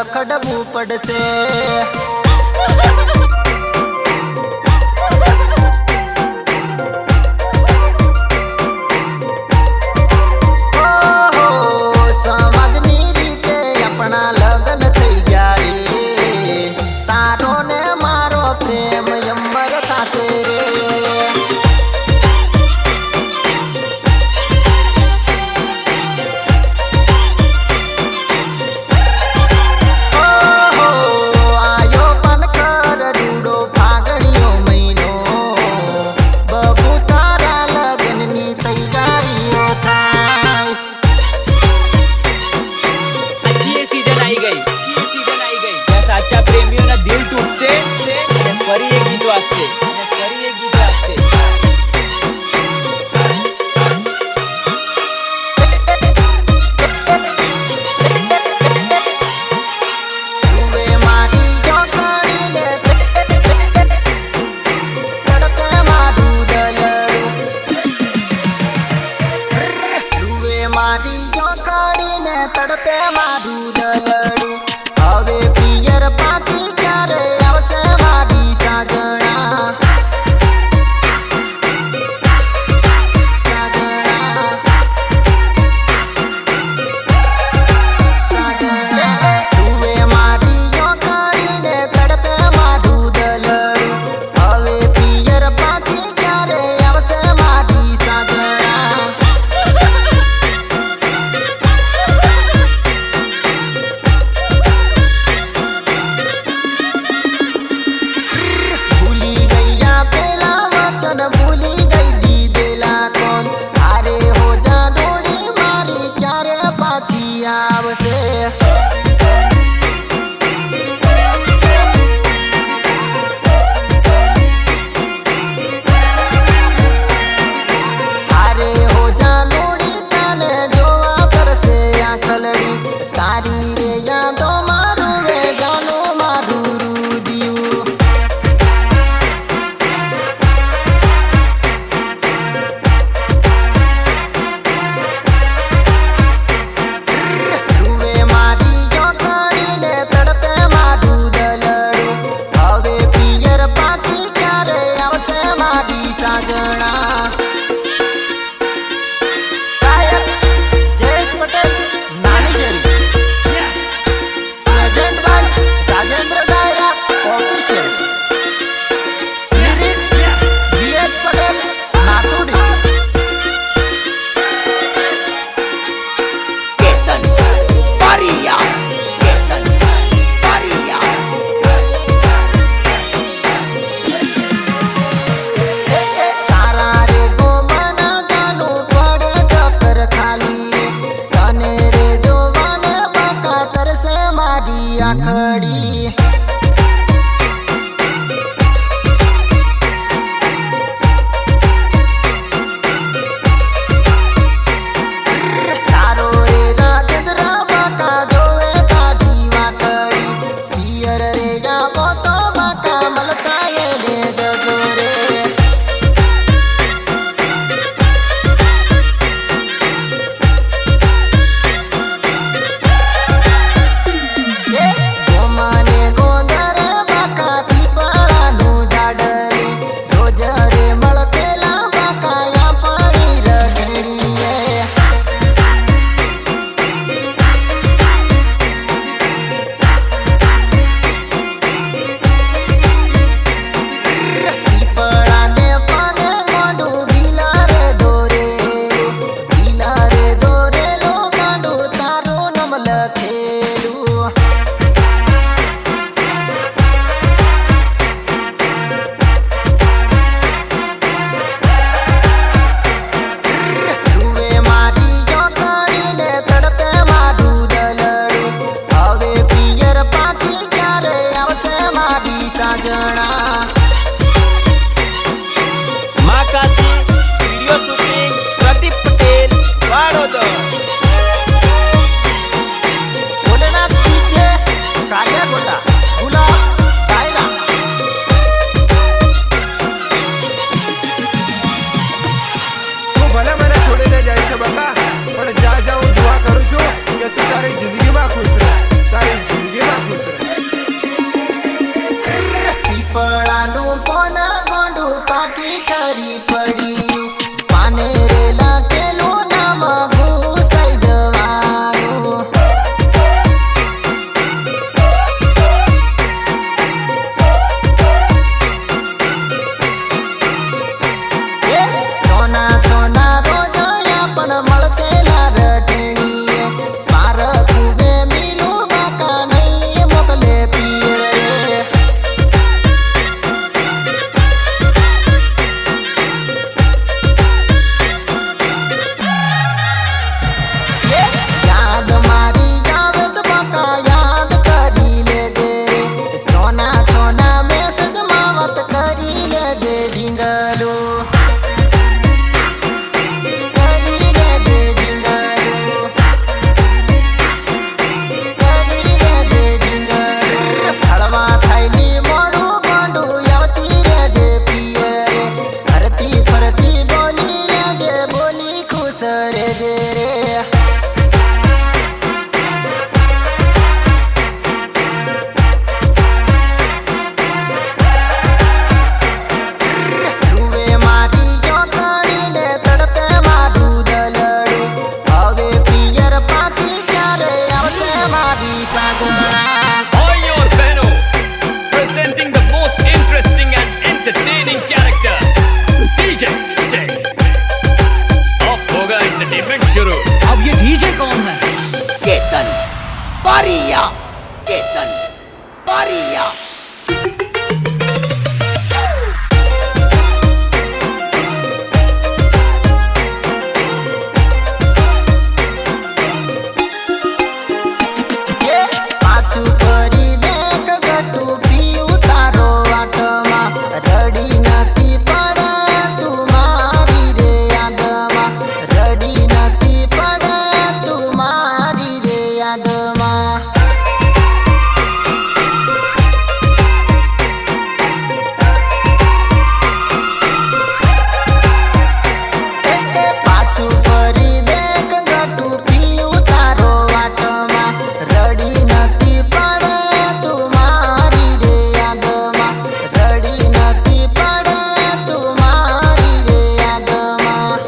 રખડવું પડશે. સમાજની રીતે આપણા લગ્ન થઈ ગયા રે. તારો ને મારો પ્રેમ અમર થાશે રે. ફરી એક ગીતો આપશે અને ફરી એક ગીતો આપશે. તડપે મારું દલડું હવે પિયર પાછી ક્યારે આવશે મારી સાગણા. તુએ મારી યોખડીને તડપે મારું દલડું હવે પિયર પાછી ક્યારે આવશે મારી સાગણા. ભૂલી ગઈ દીધેલા કોણ અરે હો જા ડોળી મારી ક્યારે પાછી આવશે. અરે હો જા ડોળી તને જોવા કરશે આંખલડી તારી રે યાદો મારું રે જાનું મારું રૂદિયું. આખડી તારો રે રાજેન્દ્ર બાકા જોવે તારી વાટડી પિયર રે જાબો તો બાકા મલકા એને જજો રે. ગોમાને કેતન બારિયા. પાછું કરી દેખ ગટુ પીવું તારો વાટમાં રડી નથી પડે તું મારી રે યાદમાં રડી નથી પડે તું મારી રે યાદમાં પાછું કરી દેખ ગટુ પીવું તારો વાટમાં રડી નથી પડે તું મારી રે યાદમાં રડી નથી પડે તું મારી રે યાદમાં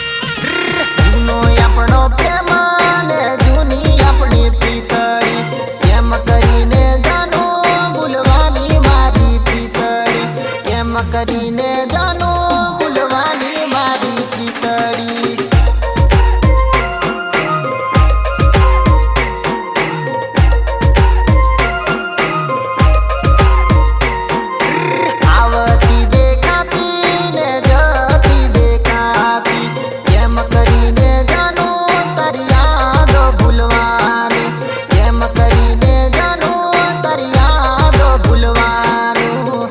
જૂનો આપણો પ્રેમ ને જૂની આપણી પ્રીતળી કેમ કરીને જાનું ભૂલવાની મારી પ્રીતળી કેમ કરીને જાનું ભૂલવાની મારી પ્રીતળી આવતી દેખાતી ને જતી દેખાતી કેમ કરીને જાનું તારી યાદો ભૂલવાની કેમ કરીને જાનું તારી યાદો ભૂલવાનું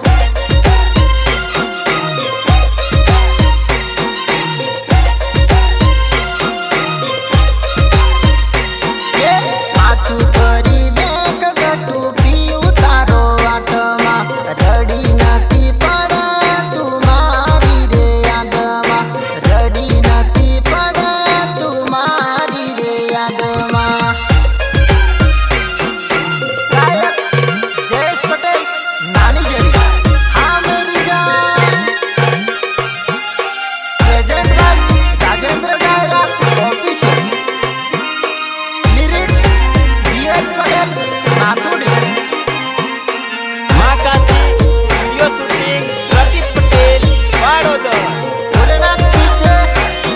પાછું કરી દેખ ગટુ પીવું તારો વાટમાં રડી નથી પડે તું મારી રે યાદમાં રડી નથી પડે તું મારી રે યાદમાં ગાયક જયેશ પટેલ નાની જરી હા મેરી જાન present by Rajendra Dayra official lyrics BS Patel માથુડી માકાજી વિડિયો શૂટિંગ પ્રદીપ પટેલ વાડોદર. ભોલેનાથ પીછે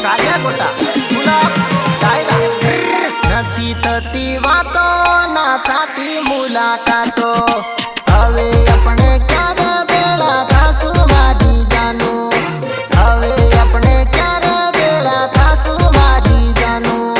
કાલિયા ગોટા ગુલાબ ડાયરા નથી થતી વાતો ના થતી મુલાકાતો હવે આપણે ક્યારે ભેળા થાશું મારી જાનું હવે આપણે ક્યારે ભેળા થાશું મારી જાનું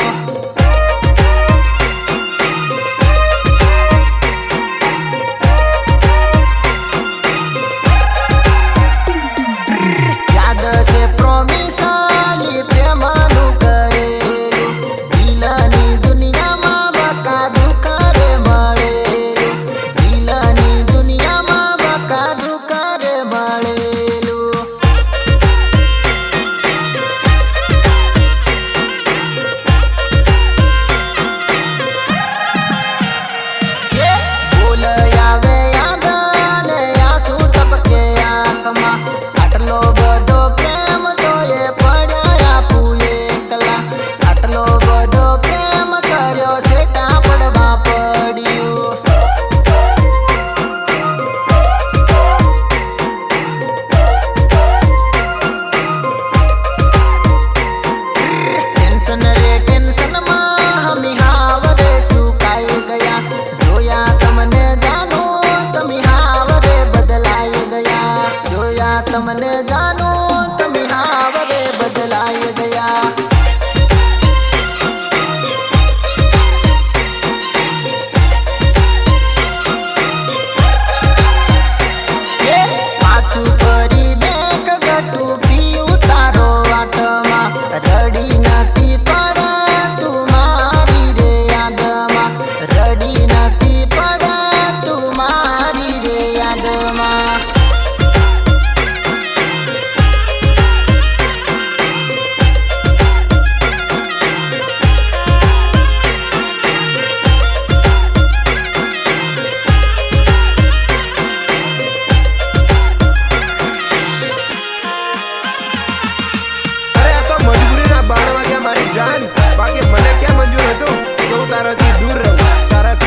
યાદ છે પ્રોમિસાલી પ્રેમનું કરેલું દિલની દુનિયામાં બકા દુખરે મળેલું દિલની દુનિયામાં બકા દુખરે મળેલું બોલ આવે યાદ ને આંસુ ટપકે આંખમાં આટલો બધો પ્રેમ તોય પડ્યા આપું એકલા આટલો બધો પ્રેમ કર્યો સેટા પડવા પડ્યું ટેન્શન રે ટેન્શનમાં હમી હાવરે સુકાઈ ગયા જોયા તમને જાનું તમે હાવરે બદલાઈ ગયા જોયા તમને જાનું તમે હાવરે બદલાઈ ગયા પાછું કરી દેખ ગટુ પીવું તારો વાટમાં રડી નથી પડે તું મારી રે યાદમાં રડી નથી પડે તું મારી રે યાદમાં અરે આ તો મજબૂરીના 12 વાગ્યા મારી જાન બાકી મને ક્યાં મંજૂર હતું કે હું તારાથી દૂર રહું તારાથી